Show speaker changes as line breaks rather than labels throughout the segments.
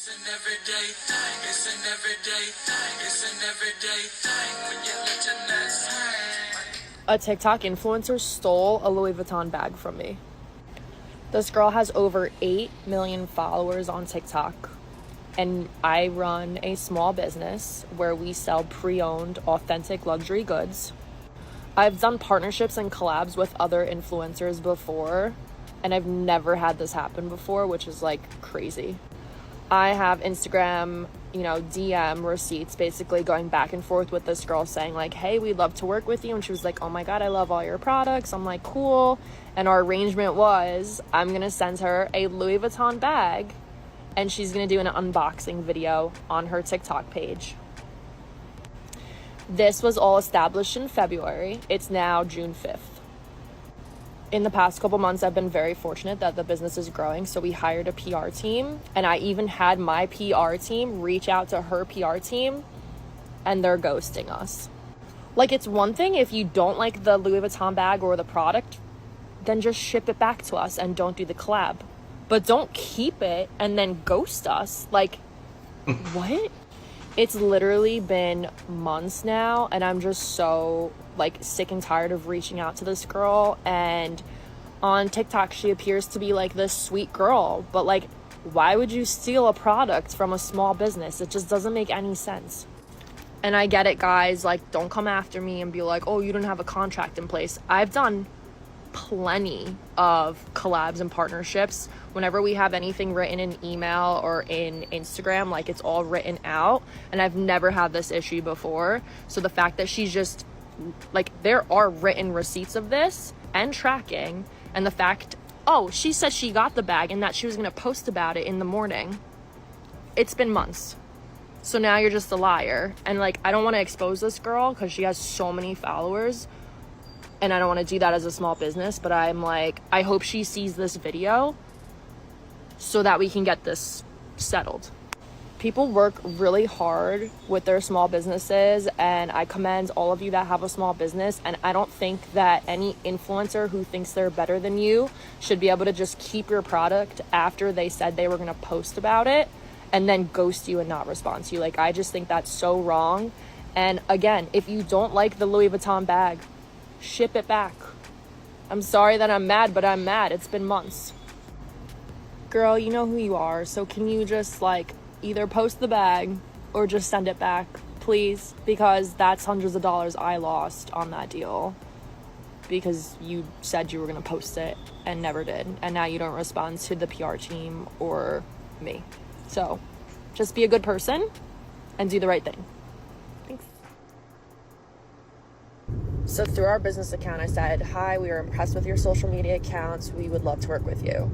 It's an everyday thing. It's an everyday thing. It's an everyday thing when you let your nuts hang.
A TikTok influencer stole a Louis Vuitton bag from me. This girl has over 8 million followers on TikTok, and I run a small business where we sell pre-owned, authentic luxury goods. I've done partnerships and collabs with other influencers before, and I've never had this happen before, which is like crazy. I have Instagram, DM receipts basically going back and forth with this girl saying like, hey, we'd love to work with you. And she was like, oh my God, I love all your products. I'm like, cool. And our arrangement was I'm going to send her a Louis Vuitton bag and she's going to do an unboxing video on her TikTok page. This was all established in February. It's now June 5th. In the past couple months, I've been very fortunate that the business is growing. So we hired a PR team, and I even had my PR team reach out to her PR team, and they're ghosting us. Like, it's one thing if you don't like the Louis Vuitton bag or the product, then just ship it back to us and don't do the collab. But don't keep it and then ghost us. Like, what? It's literally been months now, and I'm just so sick and tired of reaching out to this girl. And on TikTok she appears to be like this sweet girl, but why would you steal a product from a small business? It just doesn't make any sense. And I get it, guys, don't come after me and be like, oh, you don't have a contract in place. I've done plenty of collabs and partnerships. Whenever we have anything written in email or in Instagram, it's all written out, and I've never had this issue before. So the fact that she's just there are written receipts of this and tracking, and the fact, oh, she said she got the bag and that she was going to post about it in the morning. It's been months. So now you're just a liar. And I don't want to expose this girl because she has so many followers, and I don't want to do that as a small business, but I'm I hope she sees this video so that we can get this settled. People work really hard with their small businesses, and I commend all of you that have a small business, and I don't think that any influencer who thinks they're better than you should be able to just keep your product after they said they were going to post about it and then ghost you and not respond to you. I just think that's so wrong. And again, if you don't like the Louis Vuitton bag, ship it back. I'm sorry that I'm mad, but I'm mad. It's been months. Girl, you know who you are, so can you just either post the bag or just send it back, please? Because that's hundreds of dollars I lost on that deal because you said you were going to post it and never did, and now you don't respond to the PR team or me. So just be a good person and do the right thing. Thanks. So through our business account, I said, hi, we are impressed with your social media accounts. We would love to work with you.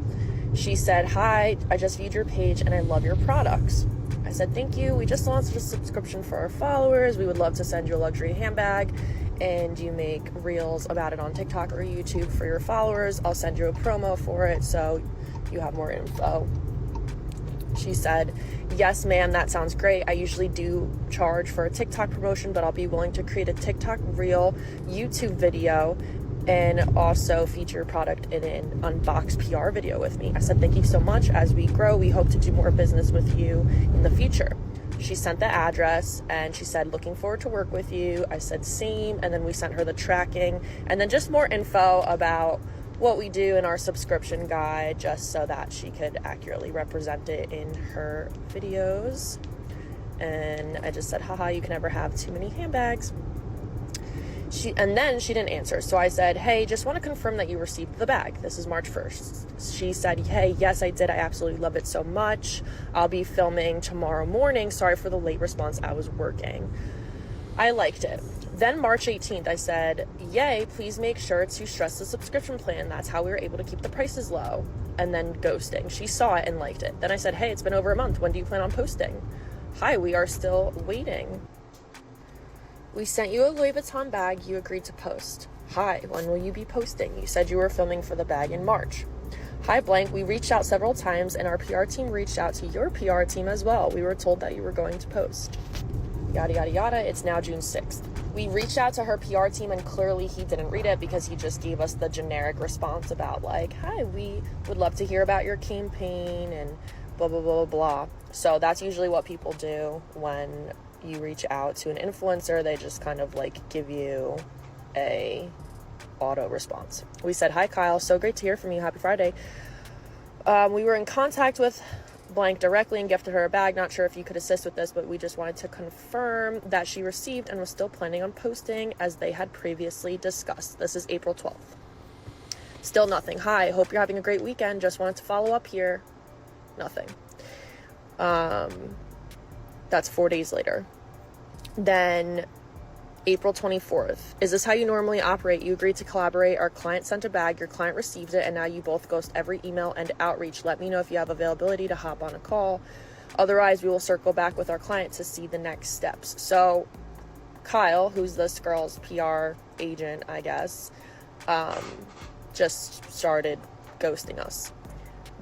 She said, hi, I just viewed your page and I love your products. I said, thank you. We just launched a subscription for our followers. We would love to send you a luxury handbag, and you make reels about it on TikTok or YouTube for your followers. I'll send you a promo for it so you have more info. She said, yes, ma'am, that sounds great. I usually do charge for a TikTok promotion, but I'll be willing to create a TikTok reel, YouTube video, and also feature your product in an unboxed PR video with me. I said, thank you so much. As we grow, we hope to do more business with you in the future. She sent the address and she said, looking forward to work with you. I said, same. And then we sent her the tracking and then just more info about what we do in our subscription guide, just so that she could accurately represent it in her videos. And I just said, haha, you can never have too many handbags. And then she didn't answer. So I said, hey, just want to confirm that you received the bag. This is March 1st. She said, hey, yes, I did. I absolutely love it so much. I'll be filming tomorrow morning. Sorry for the late response. I was working. I liked it. Then March 18th, I said, yay, please make sure to stress the subscription plan. That's how we were able to keep the prices low. And then ghosting. She saw it and liked it. Then I said, hey, it's been over a month. When do you plan on posting? Hi, we are still waiting. We sent you a Louis Vuitton bag you agreed to post. Hi, when will you be posting? You said you were filming for the bag in March. Hi, blank, we reached out several times and our PR team reached out to your PR team as well. We were told that you were going to post. Yada, yada, yada. It's now June 6th. We reached out to her PR team and clearly he didn't read it because he just gave us the generic response about hi, we would love to hear about your campaign and blah, blah, blah, blah, blah. So that's usually what people do when you reach out to an influencer. They just kind of like give you a auto response. We said, "Hi Kyle, so great to hear from you. Happy Friday. We were in contact with blank directly and gifted her a bag. Not sure if you could assist with this, but we just wanted to confirm that she received and was still planning on posting as they had previously discussed." This is April 12th. Still nothing. "Hi, hope you're having a great weekend. Just wanted to follow up here." Nothing. That's 4 days later. Then April 24th. "Is this how you normally operate? You agreed to collaborate. Our client sent a bag. Your client received it. And now you both ghost every email and outreach. Let me know if you have availability to hop on a call. Otherwise, we will circle back with our client to see the next steps." So Kyle, who's this girl's PR agent, I guess, just started ghosting us.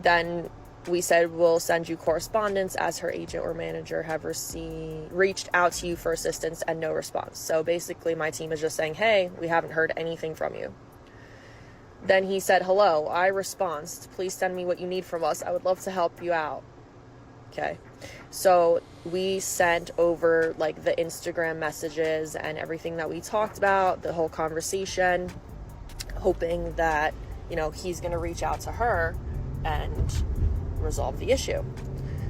Then we said, "We'll send you correspondence as her agent or manager have reached out to you for assistance," and no response. So basically my team is just saying, "Hey, we haven't heard anything from you." Then he said, "Hello, I response. Please send me what you need from us. I would love to help you out." Okay. So we sent over like the Instagram messages and everything that we talked about, the whole conversation, hoping that, he's going to reach out to her and resolve the issue.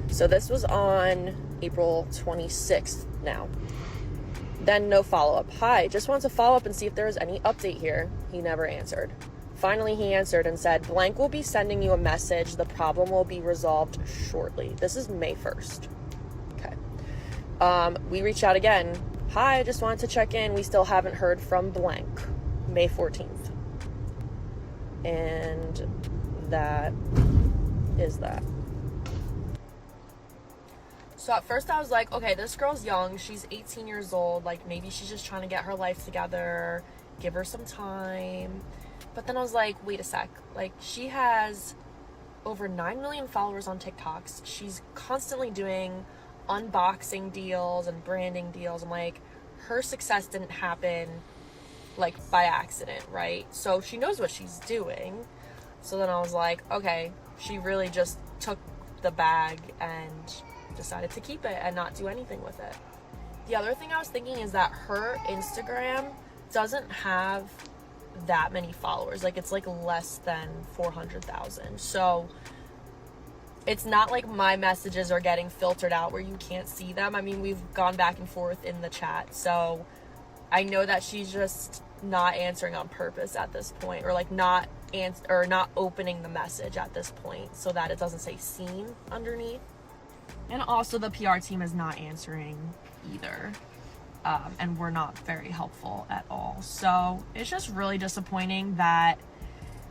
So this was on April 26th now. Then no follow-up. "Hi, just wanted to follow up and see if there was any update here." He never answered. Finally, he answered and said, "Blank will be sending you a message. The problem will be resolved shortly." This is May 1st. Okay. We reached out again. "Hi, just wanted to check in. We still haven't heard from blank." May 14th. And that is that. So at first I was like, okay, this girl's young. She's 18 years old. Like, maybe she's just trying to get her life together. Give her some time. But then I was like, wait a sec. Like, she has over 9 million followers on TikToks. She's constantly doing unboxing deals and branding deals. I'm like, her success didn't happen like by accident, right? So she knows what she's doing. So then I was like, okay, she really just took the bag and decided to keep it and not do anything with it. The other thing I was thinking is that her Instagram doesn't have that many followers. Like, it's like less than 400,000. So it's not like my messages are getting filtered out where you can't see them. I mean, we've gone back and forth in the chat. So I know that she's just not answering on purpose at this point, or like not opening the message at this point so that it doesn't say seen underneath. And also the PR team is not answering either. And we're not very helpful at all. So it's just really disappointing that,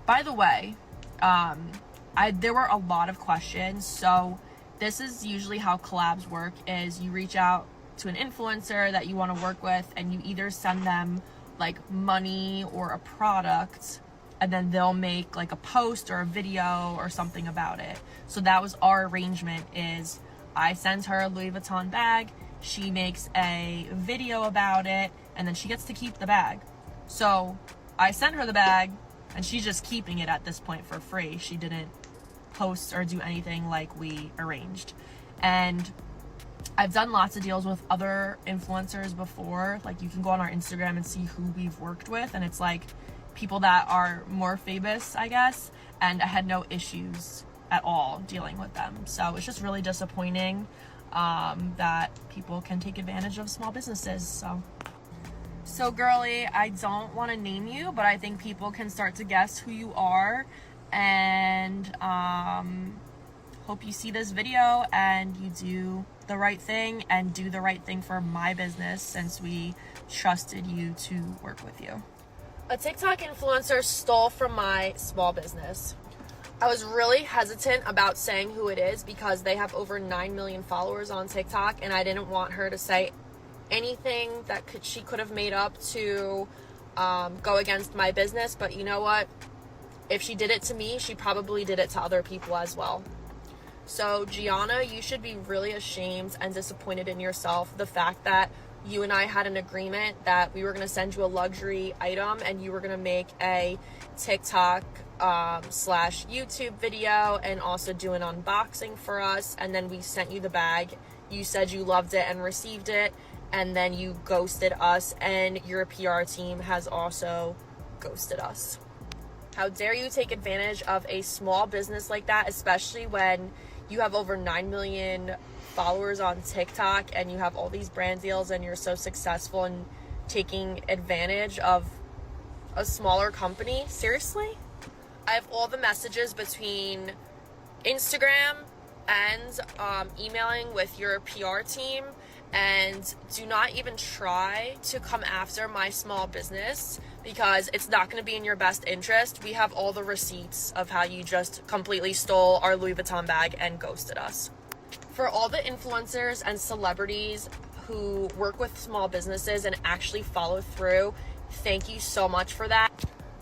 by the way, there were a lot of questions. So this is usually how collabs work, is you reach out to an influencer that you want to work with and you either send them like money or a product, and then they'll make like a post or a video or something about it. So that was our arrangement, is I send her a Louis Vuitton bag, she makes a video about it, and then she gets to keep the bag. So I sent her the bag and she's just keeping it at this point for free. She didn't post or do anything like we arranged. And I've done lots of deals with other influencers before. Like, you can go on our Instagram and see who we've worked with, and it's like people that are more famous, I guess, and I had no issues at all dealing with them. So it's just really disappointing that people can take advantage of small businesses. So girly, I don't want to name you, but I think people can start to guess who you are, and hope you see this video and you do the right thing and do the right thing for my business, since we trusted you to work with you. A TikTok influencer stole from my small business. I was really hesitant about saying who it is because they have over 9 million followers on TikTok, and I didn't want her to say anything that she could have made up to go against my business. But you know what? If she did it to me, she probably did it to other people as well. So Gianna, you should be really ashamed and disappointed in yourself. The fact that you and I had an agreement that we were going to send you a luxury item and you were going to make a TikTok slash YouTube video and also do an unboxing for us. And then we sent you the bag. You said you loved it and received it, and then you ghosted us, and your PR team has also ghosted us. How dare you take advantage of a small business like that, especially when you have over 9 million followers on TikTok and you have all these brand deals and you're so successful in taking advantage of a smaller company. Seriously? I have all the messages between Instagram and emailing with your PR team, and do not even try to come after my small business because it's not going to be in your best interest. We have all the receipts of how you just completely stole our Louis Vuitton bag and ghosted us. For all the influencers and celebrities who work with small businesses and actually follow through, thank you so much for that.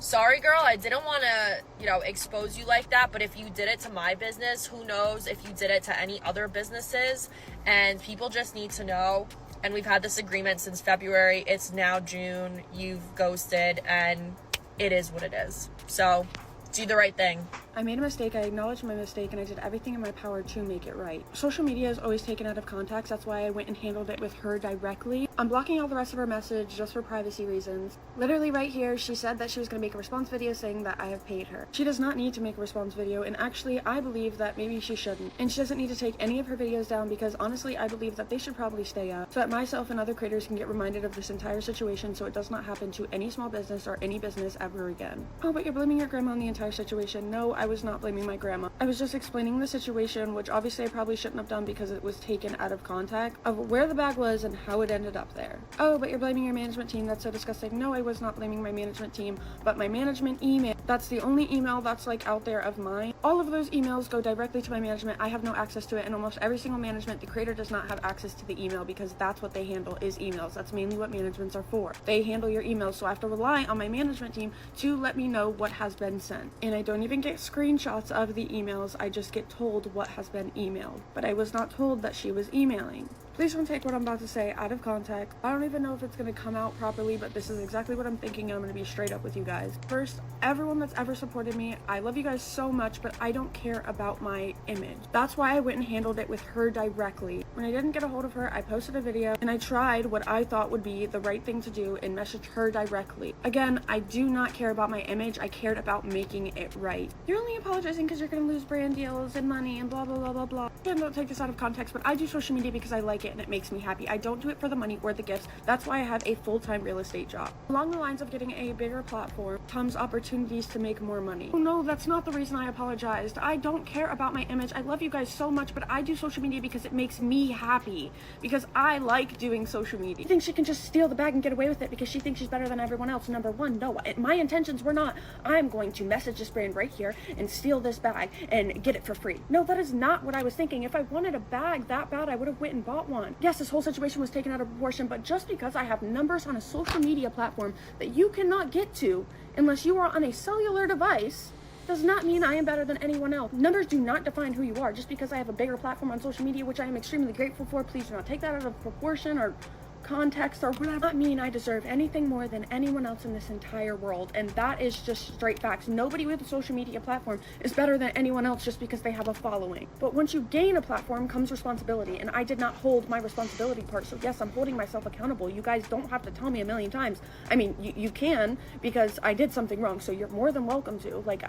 Sorry, girl, I didn't want to, expose you like that, but if you did it to my business, who knows if you did it to any other businesses, and people just need to know. And we've had this agreement since February. It's now June. You've ghosted, and it is what it is. So do the right thing.
I made a mistake, I acknowledged my mistake, and I did everything in my power to make it right. Social media is always taken out of context, that's why I went and handled it with her directly. I'm blocking all the rest of her message just for privacy reasons. Literally right here, she said that she was going to make a response video saying that I have paid her. She does not need to make a response video, and actually I believe that maybe she shouldn't. And she doesn't need to take any of her videos down because honestly I believe that they should probably stay up so that myself and other creators can get reminded of this entire situation so it does not happen to any small business or any business ever again. Oh, but you're blaming your grandma on the entire situation. No, I was not blaming my grandma. I was just explaining the situation, which obviously I probably shouldn't have done because it was taken out of context of where the bag was and how it ended up there. Oh, but you're blaming your management team. That's so disgusting. No, I was not blaming my management team, but my management email. That's the only email that's like out there of mine. All of those emails go directly to my management. I have no access to it, and almost every single management, the creator does not have access to the email because that's what they handle is emails. That's mainly what managements are for. They handle your emails, so I have to rely on my management team to let me know what has been sent. And I don't even get screenshots of the emails, I just get told what has been emailed. But I was not told that she was emailing. Please don't take what I'm about to say out of context. I don't even know if it's going to come out properly, but this is exactly what I'm thinking. I'm going to be straight up with you guys. First, everyone that's ever supported me, I love you guys so much, but I don't care about my image. That's why I went and handled it with her directly. When I didn't get a hold of her, I posted a video and I tried what I thought would be the right thing to do and messaged her directly. Again, I do not care about my image. I cared about making it right. You're only apologizing because you're going to lose brand deals and money and blah, blah, blah, blah, blah. Again, don't take this out of context, but I do social media because I like it and it makes me happy. I don't do it for the money or the gifts. That's why I have a full-time real estate job. Along the lines of getting a bigger platform comes opportunities to make more money. Oh no, that's not the reason I apologized. I don't care about my image. I love you guys so much, but I do social media because it makes me happy. Because I like doing social media. She thinks she can just steal the bag and get away with it because she thinks she's better than everyone else. Number one, no. My intentions were not, I'm going to message this brand right here and steal this bag and get it for free. No, that is not what I was thinking. If I wanted a bag that bad, I would have went and bought one. Yes, this whole situation was taken out of proportion, but just because I have numbers on a social media platform that you cannot get to unless you are on a cellular device does not mean I am better than anyone else. Numbers do not define who you are. Just because I have a bigger platform on social media, which I am extremely grateful for, please do not take that out of proportion or context or whatever. Not mean I deserve anything more than anyone else in this entire world, and that is just straight facts. Nobody with a social media platform is better than anyone else just because they have a following. But once you gain a platform comes responsibility, and I did not hold my responsibility part, so yes, I'm holding myself accountable. You guys don't have to tell me a million times. I mean, you can, because I did something wrong, so you're more than welcome to. Like,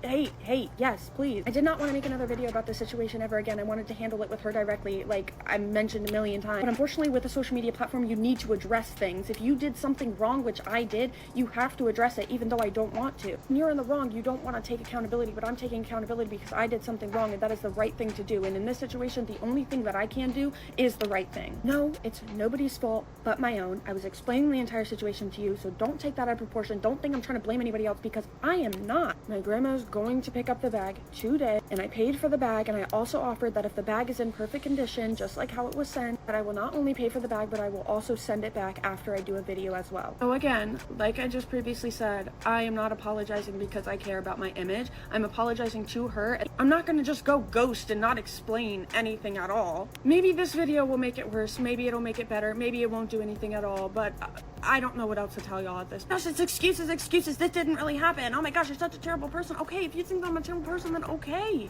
hey, yes, please. I did not want to make another video about this situation ever again. I wanted to handle it with her directly, like I mentioned a million times. But unfortunately, with a social media platform, you need to address things. If you did something wrong, which I did, you have to address it, even though I don't want to. When you're in the wrong, you don't want to take accountability, but I'm taking accountability because I did something wrong, and that is the right thing to do. And in this situation, the only thing that I can do is the right thing. No, it's nobody's fault but my own. I was explaining the entire situation to you, so don't take that out of proportion. Don't think I'm trying to blame anybody else, because I am not. My grandma's going to pick up the bag today, and I paid for the bag, and I also offered that if the bag is in perfect condition, just like how it was sent, that I will not only pay for the bag, but I will also send it back after I do a video as well. So again, like I just previously said, I am not apologizing because I care about my image. I'm apologizing to her. I'm not gonna just go ghost and not explain anything at all. Maybe this video will make it worse, maybe it'll make it better, maybe it won't do anything at all, but I don't know what else to tell y'all at this. Gosh, it's excuses, this didn't really happen. Oh my gosh, you're such a terrible person. Okay, if you think I'm a terrible person, then okay.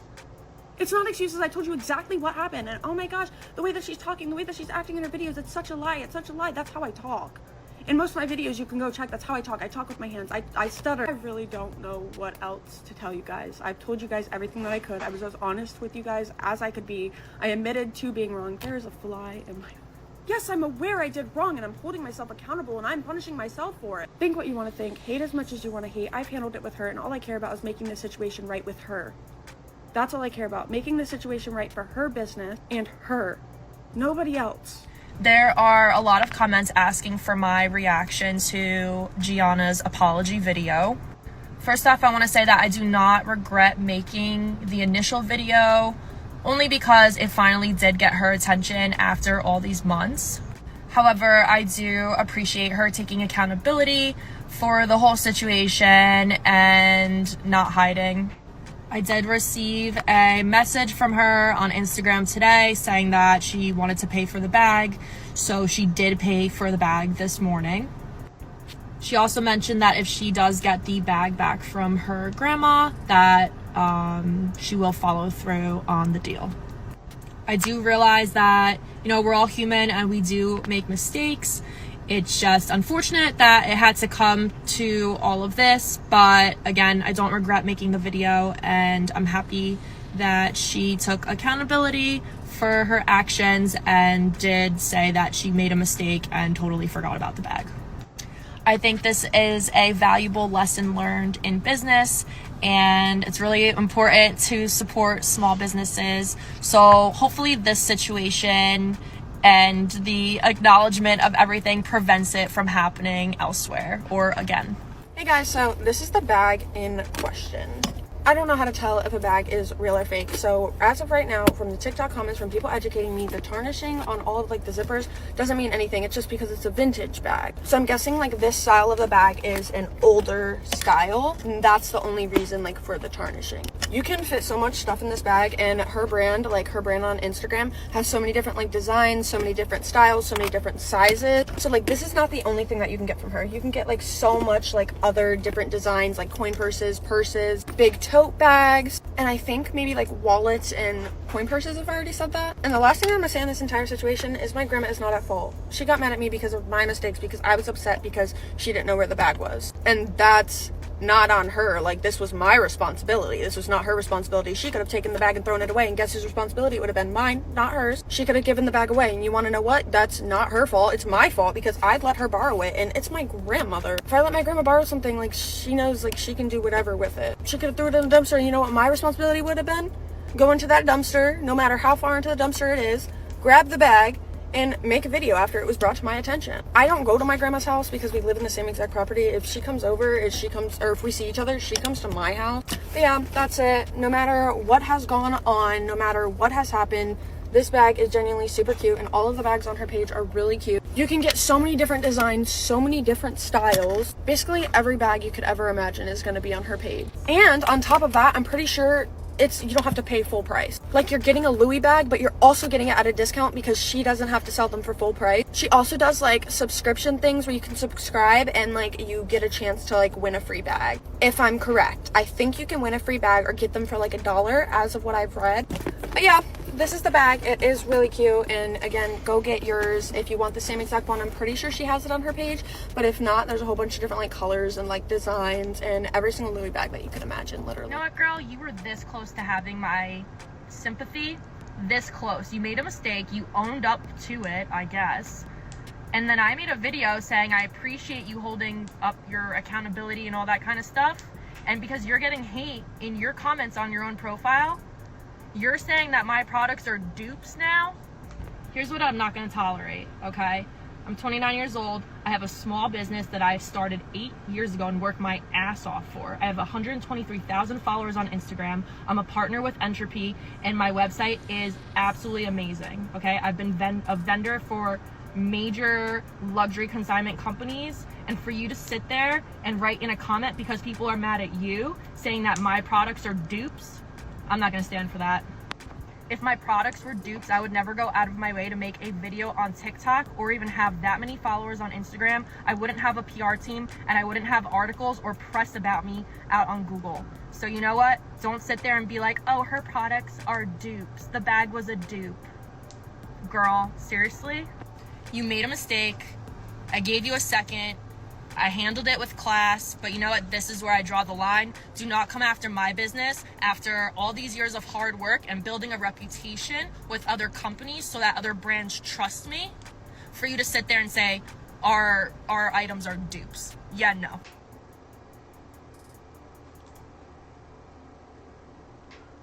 It's not excuses. I told you exactly what happened, and oh my gosh, the way that she's talking, the way that she's acting in her videos, it's such a lie. It's such a lie. That's how I talk. In most of my videos, you can go check. That's how I talk. I talk with my hands. I stutter. I really don't know what else to tell you guys. I've told you guys everything that I could. I was as honest with you guys as I could be. I admitted to being wrong. There's a fly in my... Yes, I'm aware I did wrong, and I'm holding myself accountable, and I'm punishing myself for it. Think what you want to think. Hate as much as you want to hate. I've handled it with her, and all I care about is making the situation right with her. That's all I care about. Making the situation right for her business and her. Nobody else.
There are a lot of comments asking for my reaction to Gianna's apology video. First off, I want to say that I do not regret making the initial video, only because it finally did get her attention after all these months. However, I do appreciate her taking accountability for the whole situation and not hiding. I did receive a message from her on Instagram today saying that she wanted to pay for the bag, so she did pay for the bag this morning. She also mentioned that if she does get the bag back from her grandma, that she will follow through on the deal. I do realize that, you know, we're all human and we do make mistakes. It's just unfortunate that it had to come to all of this, but again, I don't regret making the video, and I'm happy that she took accountability for her actions and did say that she made a mistake and totally forgot about the bag. I think this is a valuable lesson learned in business, and it's really important to support small businesses. So hopefully this situation and the acknowledgement of everything prevents it from happening elsewhere or again.
Hey guys, so this is the bag in question. I don't know how to tell if a bag is real or fake. So as of right now, from the TikTok comments, from people educating me, the tarnishing on all of like the zippers doesn't mean anything. It's just because it's a vintage bag. So I'm guessing like this style of the bag is an older style, and that's the only reason like for the tarnishing. You can fit so much stuff in this bag, and her brand on Instagram has so many different like designs, so many different styles, so many different sizes. So like this is not the only thing that you can get from her. You can get like so much like other different designs, like coin purses, big tote bags, and I think maybe like wallets and coin purses, if I already said that. And the last thing I'm gonna say in this entire situation is my grandma is not at fault. She got mad at me because of my mistakes, because I was upset because she didn't know where the bag was, and that's not on her. Like, this was my responsibility. This was not her responsibility. She could have taken the bag and thrown it away, and guess whose responsibility it would have been? Mine, not hers. She could have given the bag away, and you want to know what? That's not her fault. It's my fault because I'd let her borrow it, and it's my grandmother. If I let my grandma borrow something, like, she knows, like, she can do whatever with it. She could have threw it in the dumpster, and you know what my responsibility would have been? Go into that dumpster, no matter how far into the dumpster it is, grab the bag, and make a video after it was brought to my attention. I don't go to my grandma's house because we live in the same exact property. If she comes over, if we see each other, she comes to my house. But yeah, that's it. No matter what has gone on, no matter what has happened, this bag is genuinely super cute, and all of the bags on her page are really cute. You can get so many different designs, so many different styles. Basically, every bag you could ever imagine is going to be on her page. And on top of that, I'm pretty sure you don't have to pay full price. Like, you're getting a Louis bag, but you're also getting it at a discount because she doesn't have to sell them for full price. She also does like subscription things where you can subscribe and like you get a chance to like win a free bag. If I'm correct, I think you can win a free bag or get them for like $1 as of what I've read. But yeah, this is the bag. It is really cute, and again, go get yours if you want the same exact one. I'm pretty sure she has it on her page, but if not, there's a whole bunch of different like colors and like designs and every single Louis bag that you could imagine, literally.
You know what, girl? You were this close to having my sympathy. This close. You made a mistake. You owned up to it, I guess. And then I made a video saying I appreciate you holding up your accountability and all that kind of stuff. And because you're getting hate in your comments on your own profile, you're saying that my products are dupes now. Here's what I'm not going to tolerate, okay? I'm 29 years old. I have a small business that I started 8 years ago and worked my ass off for. I have 123,000 followers on Instagram. I'm a partner with Entropy, and my website is absolutely amazing. Okay, I've been a vendor for major luxury consignment companies, and for you to sit there and write in a comment because people are mad at you saying that my products are dupes, I'm not gonna stand for that. If my products were dupes, I would never go out of my way to make a video on TikTok or even have that many followers on Instagram. I wouldn't have a PR team, and I wouldn't have articles or press about me out on Google. So you know what? Don't sit there and be like, oh, her products are dupes. The bag was a dupe. Girl, seriously? You made a mistake. I gave you a second. I handled it with class, but you know what? This is where I draw the line. Do not come after my business after all these years of hard work and building a reputation with other companies so that other brands trust me. For you to sit there and say, our items are dupes. Yeah, no.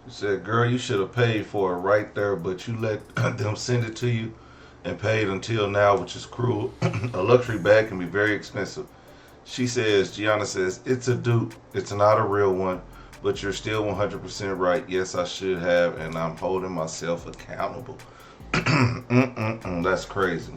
She said, girl, you should have paid for it right there, but you let them send it to you and paid until now, which is cruel. A luxury bag can be very expensive. She says, Gianna says, it's a dupe. It's not a real one, but you're still 100% right. Yes, I should have, and I'm holding myself accountable. That's crazy.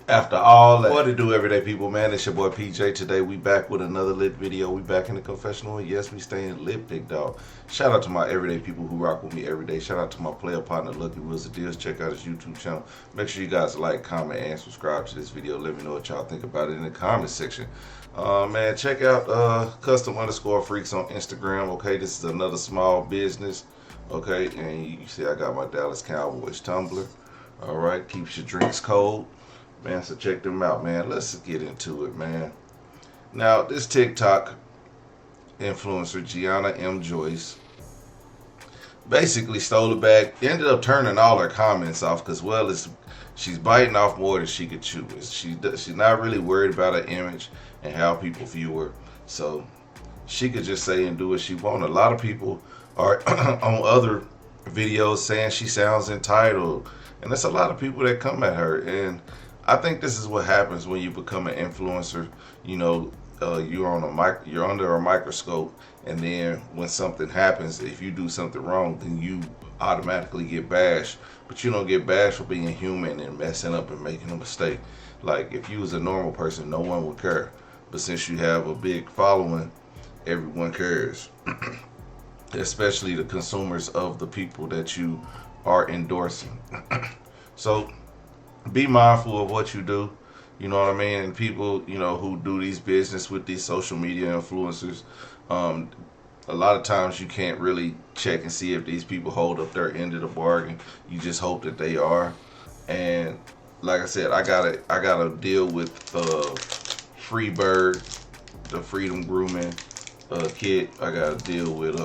After all that, what to do, everyday people, man? It's your boy PJ. Today we back with another lit video. We back in the confessional, and yes, we staying lit, big dog. Shout out to my everyday people who rock with me every day. Shout out to my player partner, Lucky Wheels of Deals. Check out his YouTube channel. Make sure you guys like, comment, and subscribe to this video. Let me know what y'all think about it in the comment section. Man, check out custom_freaks on Instagram. Okay, this is another small business. Okay, and you see I got my Dallas Cowboys tumbler. All right, keeps your drinks cold. Man, so check them out, man. Let's get into it, man. Now, this TikTok influencer, Gianna M. Joyce, basically stole the bag. Ended up turning all her comments off because, well, she's biting off more than she could chew. She's not really worried about her image and how people view her. So she could just say and do what she wants. A lot of people are on other videos saying she sounds entitled. And there's a lot of people that come at her. And I think this is what happens when you become an influencer. You know, you're under a microscope, and then when something happens, if you do something wrong, then you automatically get bashed. But you don't get bashed for being human and messing up and making a mistake. Like, if you was a normal person, no one would care. But since you have a big following, everyone cares. Especially the consumers of the people that you are endorsing. So be mindful of what you do, you know what I mean? And people, you know, who do these business with these social media influencers, a lot of times you can't really check and see if these people hold up their end of the bargain. You just hope that they are. And like I said, I gotta deal with Freebird, the Freedom Grooming kit. I gotta deal with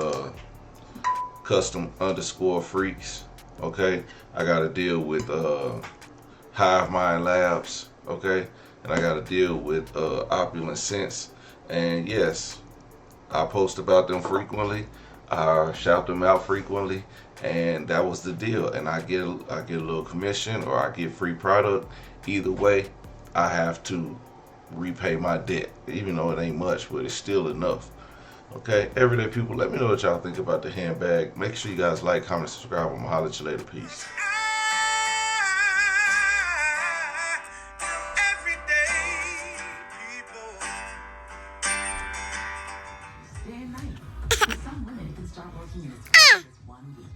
custom_freaks. Okay, I gotta deal with Hive Mind Labs, okay, and I got to deal with Opulence Scents. And yes, I post about them frequently, I shout them out frequently, and that was the deal. And I get a little commission, or I get free product. Either way, I have to repay my debt, even though it ain't much, but it's still enough. Okay, everyday people, let me know what y'all think about the handbag. Make sure you guys like, comment, subscribe. I'm gonna holler at you later. Peace.
Day and night. For some women, can start working in as 1 week.